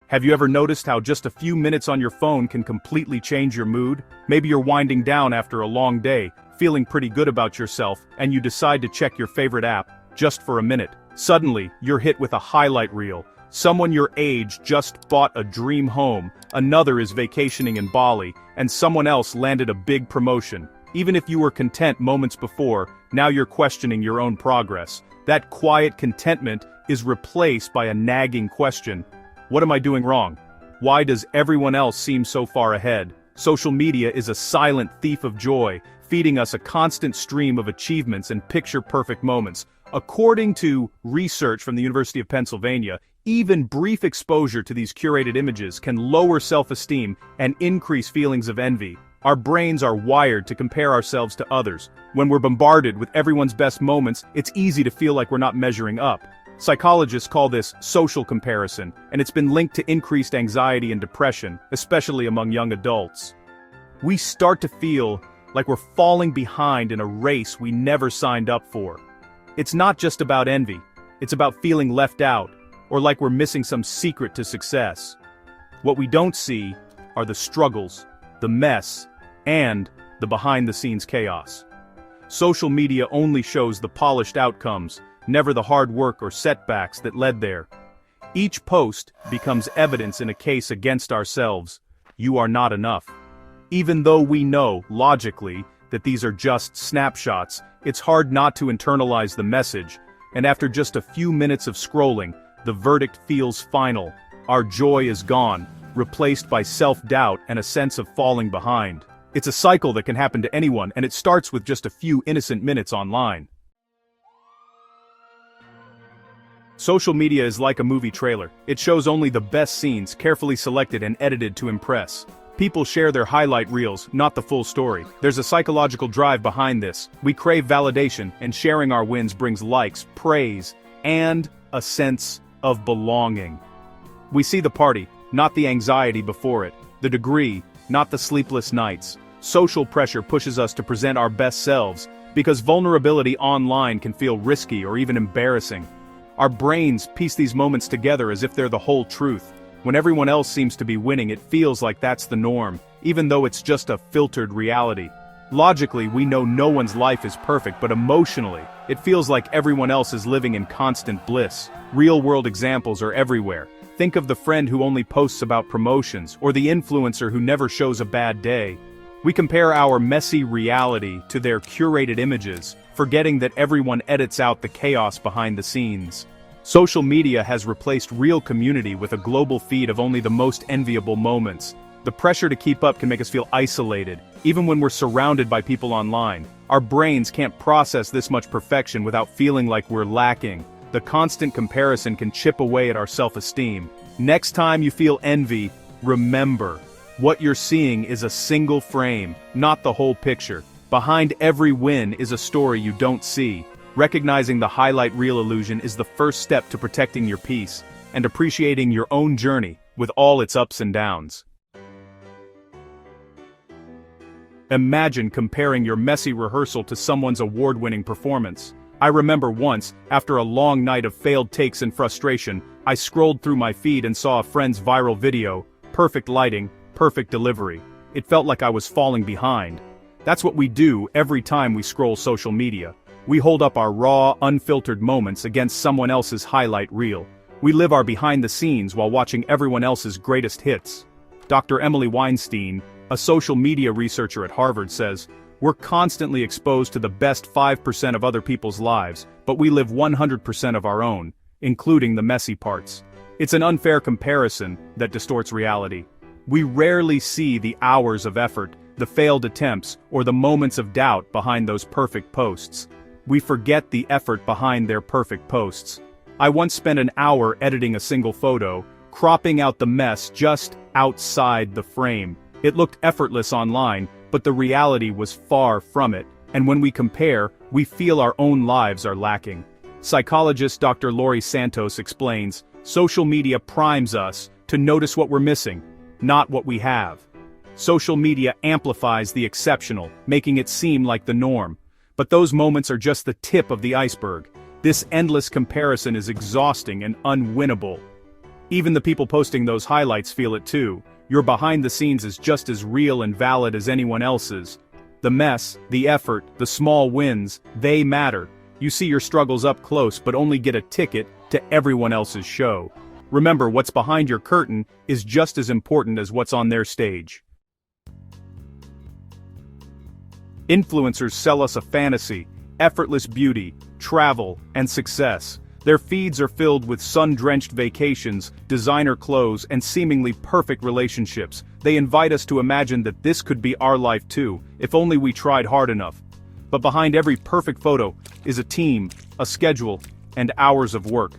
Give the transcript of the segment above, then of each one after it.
Have you ever noticed how just a few minutes on your phone can completely change your mood? Maybe you're winding down after a long day, feeling pretty good about yourself, and you decide to check your favorite app, just for a minute. Suddenly, you're hit with a highlight reel. Someone your age just bought a dream home, another is vacationing in Bali, and someone else landed a big promotion. Even if you were content moments before, now you're questioning your own progress. That quiet contentment is replaced by a nagging question. What am I doing wrong? Why does everyone else seem so far ahead? Social media is a silent thief of joy, feeding us a constant stream of achievements and picture-perfect moments. According to research from the University of Pennsylvania, even brief exposure to these curated images can lower self-esteem and increase feelings of envy. Our brains are wired to compare ourselves to others. When we're bombarded with everyone's best moments, it's easy to feel like we're not measuring up. Psychologists call this social comparison, and it's been linked to increased anxiety and depression, especially among young adults. We start to feel like we're falling behind in a race we never signed up for. It's not just about envy, it's about feeling left out, or like we're missing some secret to success. What we don't see are the struggles, the mess, and the behind-the-scenes chaos. Social media only shows the polished outcomes, never the hard work or setbacks that led there. Each post becomes evidence in a case against ourselves. You are not enough. Even though we know, logically, that these are just snapshots, it's hard not to internalize the message, and after just a few minutes of scrolling, the verdict feels final. Our joy is gone, replaced by self-doubt and a sense of falling behind. It's a cycle that can happen to anyone, and it starts with just a few innocent minutes online. Social media is like a movie trailer. It shows only the best scenes, carefully selected and edited to impress. People share their highlight reels, not the full story. There's a psychological drive behind this. We crave validation, and sharing our wins brings likes, praise, and a sense of belonging. We see the party, not the anxiety before it, the degree, not the sleepless nights. Social pressure pushes us to present our best selves, because vulnerability online can feel risky or even embarrassing. Our brains piece these moments together as if they're the whole truth. When everyone else seems to be winning, it feels like that's the norm, even though it's just a filtered reality. Logically, we know no one's life is perfect, but emotionally, it feels like everyone else is living in constant bliss. Real-world examples are everywhere. Think of the friend who only posts about promotions, or the influencer who never shows a bad day. We compare our messy reality to their curated images, forgetting that everyone edits out the chaos behind the scenes. Social media has replaced real community with a global feed of only the most enviable moments. The pressure to keep up can make us feel isolated, even when we're surrounded by people online. Our brains can't process this much perfection without feeling like we're lacking. The constant comparison can chip away at our self-esteem. Next time you feel envy, remember, what you're seeing is a single frame, not the whole picture. Behind every win is a story you don't see. Recognizing the highlight reel illusion is the first step to protecting your peace and appreciating your own journey with all its ups and downs. Imagine comparing your messy rehearsal to someone's award-winning performance. I remember once, after a long night of failed takes and frustration, I scrolled through my feed and saw a friend's viral video, perfect lighting, perfect delivery. It felt like I was falling behind. That's what we do every time we scroll social media. We hold up our raw, unfiltered moments against someone else's highlight reel. We live our behind the scenes while watching everyone else's greatest hits. Dr. Emily Weinstein, a social media researcher at Harvard, says, "We're constantly exposed to the best 5% of other people's lives, but we live 100% of our own, including the messy parts." It's an unfair comparison that distorts reality. We rarely see the hours of effort, the failed attempts, or the moments of doubt behind those perfect posts. We forget the effort behind their perfect posts. I once spent an hour editing a single photo, cropping out the mess just outside the frame. It looked effortless online, but the reality was far from it, and when we compare, we feel our own lives are lacking. Psychologist Dr. Laurie Santos explains, social media primes us to notice what we're missing, not what we have. Social media amplifies the exceptional, making it seem like the norm. But those moments are just the tip of the iceberg. This endless comparison is exhausting and unwinnable. Even the people posting those highlights feel it too. Your behind the scenes is just as real and valid as anyone else's. The mess, the effort, the small wins, they matter. You see your struggles up close but only get a ticket to everyone else's show. Remember, what's behind your curtain is just as important as what's on their stage. Influencers sell us a fantasy, effortless beauty, travel, and success. Their feeds are filled with sun-drenched vacations, designer clothes, and seemingly perfect relationships. They invite us to imagine that this could be our life too, if only we tried hard enough. But behind every perfect photo is a team, a schedule, and hours of work.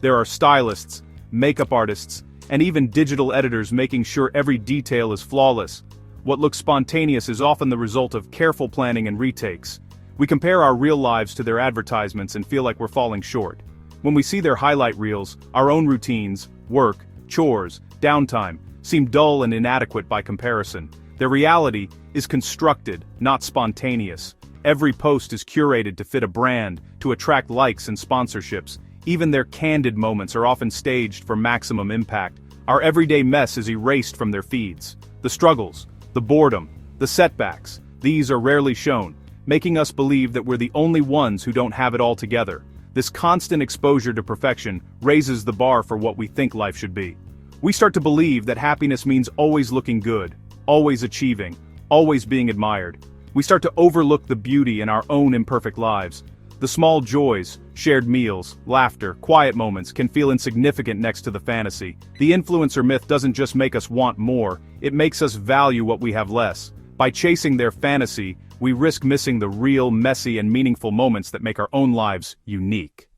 There are stylists, makeup artists, and even digital editors making sure every detail is flawless. What looks spontaneous is often the result of careful planning and retakes. We compare our real lives to their advertisements and feel like we're falling short. When we see their highlight reels, our own routines, work, chores, downtime, seem dull and inadequate by comparison. Their reality is constructed, not spontaneous. Every post is curated to fit a brand, to attract likes and sponsorships. Even their candid moments are often staged for maximum impact. Our everyday mess is erased from their feeds. The struggles, the boredom, the setbacks, these are rarely shown, making us believe that we're the only ones who don't have it all together. This constant exposure to perfection raises the bar for what we think life should be. We start to believe that happiness means always looking good, always achieving, always being admired. We start to overlook the beauty in our own imperfect lives. The small joys, shared meals, laughter, quiet moments can feel insignificant next to the fantasy. The influencer myth doesn't just make us want more, it makes us value what we have less. By chasing their fantasy, we risk missing the real, messy, and meaningful moments that make our own lives unique.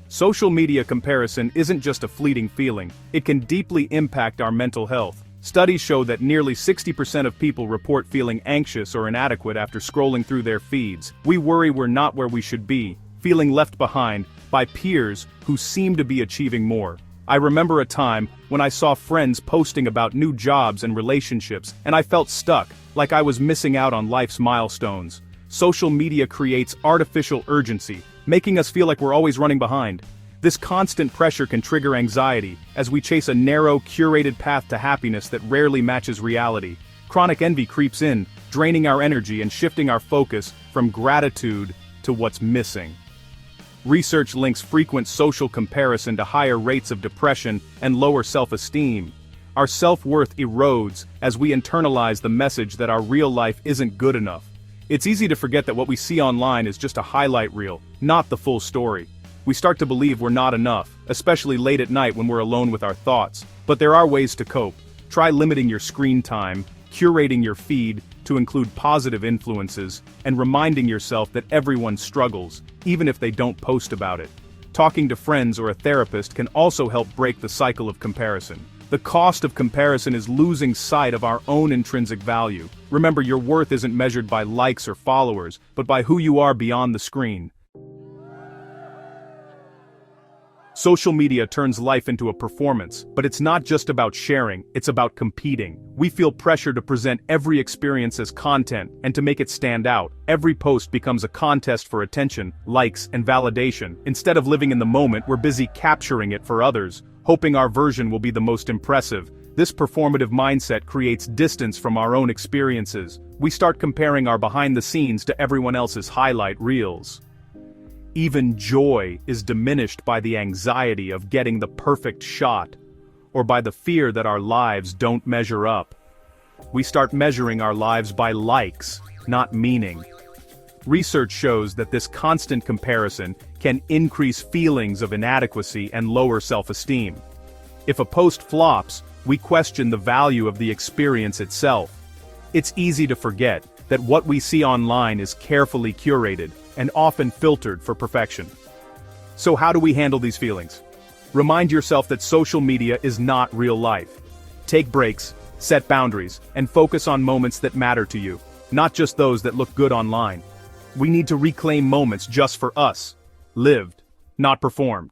Social media comparison isn't just a fleeting feeling, it can deeply impact our mental health. Studies show that nearly 60% of people report feeling anxious or inadequate after scrolling through their feeds. We worry we're not where we should be, feeling left behind by peers who seem to be achieving more. I remember a time when I saw friends posting about new jobs and relationships, and I felt stuck, like I was missing out on life's milestones. Social media creates artificial urgency, making us feel like we're always running behind. This constant pressure can trigger anxiety, as we chase a narrow, curated path to happiness that rarely matches reality. Chronic envy creeps in, draining our energy and shifting our focus from gratitude to what's missing. Research links frequent social comparison to higher rates of depression and lower self-esteem. Our self-worth erodes as we internalize the message that our real life isn't good enough. It's easy to forget that what we see online is just a highlight reel, not the full story. We start to believe we're not enough, especially late at night when we're alone with our thoughts. But there are ways to cope. Try limiting your screen time, curating your feed to include positive influences, and reminding yourself that everyone struggles, even if they don't post about it. Talking to friends or a therapist can also help break the cycle of comparison. The cost of comparison is losing sight of our own intrinsic value. Remember, your worth isn't measured by likes or followers, but by who you are beyond the screen. Social media turns life into a performance, but it's not just about sharing, it's about competing. We feel pressure to present every experience as content, and to make it stand out. Every post becomes a contest for attention, likes, and validation. Instead of living in the moment, we're busy capturing it for others, hoping our version will be the most impressive. This performative mindset creates distance from our own experiences. We start comparing our behind the scenes to everyone else's highlight reels. Even joy is diminished by the anxiety of getting the perfect shot, or by the fear that our lives don't measure up. We start measuring our lives by likes, not meaning. Research shows that this constant comparison can increase feelings of inadequacy and lower self-esteem. If a post flops, we question the value of the experience itself. It's easy to forget that what we see online is carefully curated and often filtered for perfection. So how do we handle these feelings? Remind yourself that social media is not real life. Take breaks, set boundaries, and focus on moments that matter to you, not just those that look good online. We need to reclaim moments just for us, lived, not performed.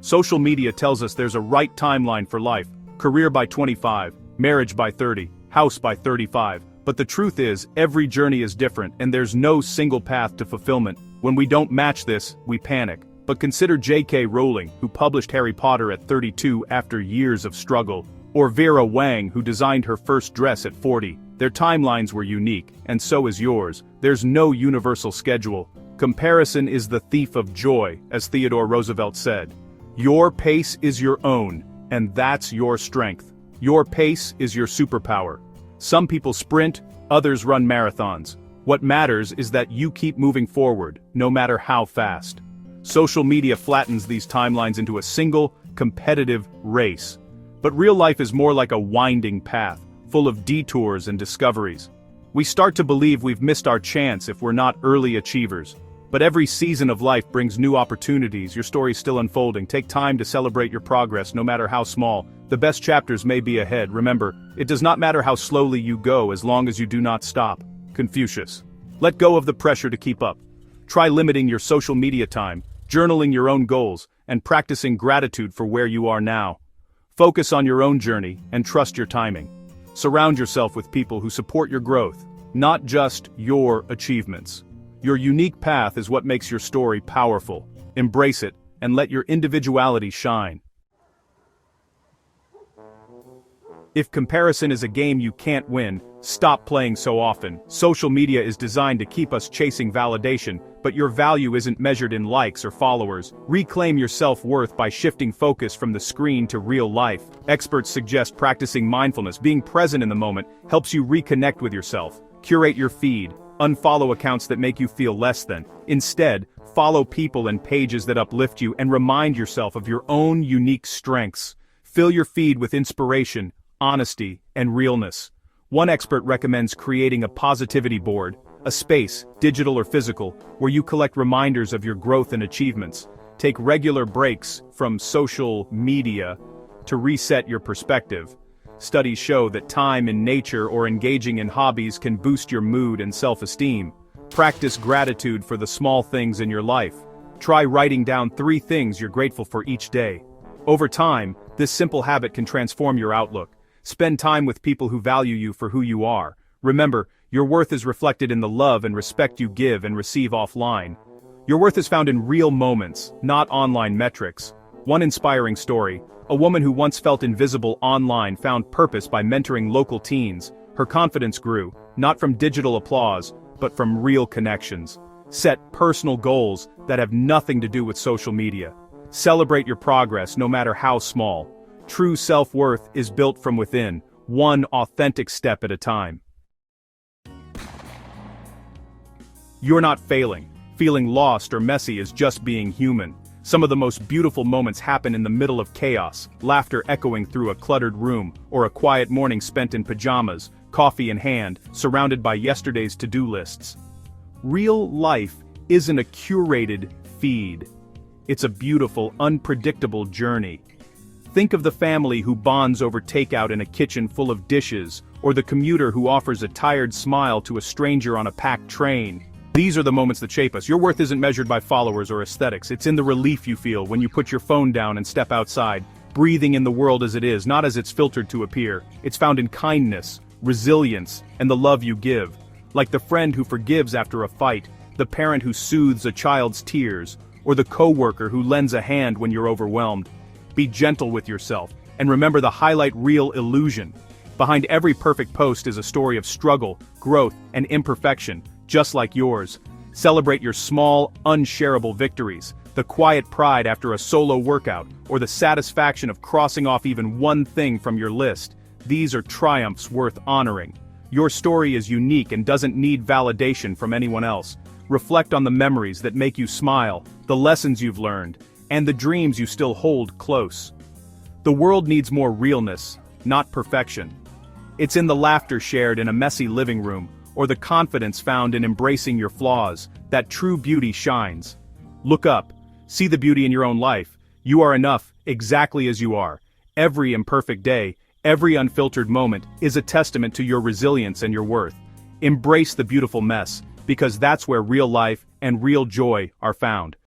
Social media tells us there's a right timeline for life: career by 25, marriage by 30, house by 35. But the truth is, every journey is different, and there's no single path to fulfillment. When we don't match this, we panic. But consider J.K. Rowling, who published Harry Potter at 32 after years of struggle, or Vera Wang, who designed her first dress at 40. Their timelines were unique, and so is yours. There's no universal schedule. Comparison is the thief of joy, as Theodore Roosevelt said. Your pace is your own, and that's your strength. Your pace is your superpower. Some people sprint, others run marathons. What matters is that you keep moving forward, no matter how fast. Social media flattens these timelines into a single, competitive race. But real life is more like a winding path, full of detours and discoveries. We start to believe we've missed our chance if we're not early achievers. But every season of life brings new opportunities. Your story's still unfolding. Take time to celebrate your progress, no matter how small. The best chapters may be ahead. Remember, it does not matter how slowly you go as long as you do not stop. Confucius. Let go of the pressure to keep up. Try limiting your social media time, journaling your own goals, and practicing gratitude for where you are now. Focus on your own journey and trust your timing. Surround yourself with people who support your growth, not just your achievements. Your unique path is what makes your story powerful. Embrace it, and let your individuality shine. If comparison is a game you can't win, stop playing so often. Social media is designed to keep us chasing validation, but your value isn't measured in likes or followers. Reclaim your self-worth by shifting focus from the screen to real life. Experts suggest practicing mindfulness. Being present in the moment helps you reconnect with yourself. Curate your feed. Unfollow accounts that make you feel less than. Instead, follow people and pages that uplift you and remind yourself of your own unique strengths. Fill your feed with inspiration, honesty, and realness. One expert recommends creating a positivity board, a space, digital or physical, where you collect reminders of your growth and achievements. Take regular breaks from social media to reset your perspective. Studies show that time in nature or engaging in hobbies can boost your mood and self-esteem. Practice gratitude for the small things in your life. Try writing down 3 things you're grateful for each day. Over time, this simple habit can transform your outlook. Spend time with people who value you for who you are. Remember, your worth is reflected in the love and respect you give and receive offline. Your worth is found in real moments, not online metrics. One inspiring story: a woman who once felt invisible online found purpose by mentoring local teens. Her confidence grew, not from digital applause, but from real connections. Set personal goals that have nothing to do with social media. Celebrate your progress, no matter how small. True self-worth is built from within, one authentic step at a time. You're not failing. Feeling lost or messy is just being human. Some of the most beautiful moments happen in the middle of chaos, laughter echoing through a cluttered room, or a quiet morning spent in pajamas, coffee in hand, surrounded by yesterday's to-do lists. Real life isn't a curated feed. It's a beautiful, unpredictable journey. Think of the family who bonds over takeout in a kitchen full of dishes, or the commuter who offers a tired smile to a stranger on a packed train. These are the moments that shape us. Your worth isn't measured by followers or aesthetics. It's in the relief you feel when you put your phone down and step outside, breathing in the world as it is, not as it's filtered to appear. It's found in kindness, resilience, and the love you give. Like the friend who forgives after a fight, the parent who soothes a child's tears, or the coworker who lends a hand when you're overwhelmed. Be gentle with yourself, and remember the highlight reel illusion. Behind every perfect post is a story of struggle, growth, and imperfection, just like yours. Celebrate your small, unshareable victories, the quiet pride after a solo workout, or the satisfaction of crossing off even one thing from your list. These are triumphs worth honoring. Your story is unique and doesn't need validation from anyone else. Reflect on the memories that make you smile, the lessons you've learned, and the dreams you still hold close. The world needs more realness, not perfection. It's in the laughter shared in a messy living room, or the confidence found in embracing your flaws, that true beauty shines. Look up, see the beauty in your own life. You are enough, exactly as you are. Every imperfect day, every unfiltered moment, is a testament to your resilience and your worth. Embrace the beautiful mess, because that's where real life and real joy are found.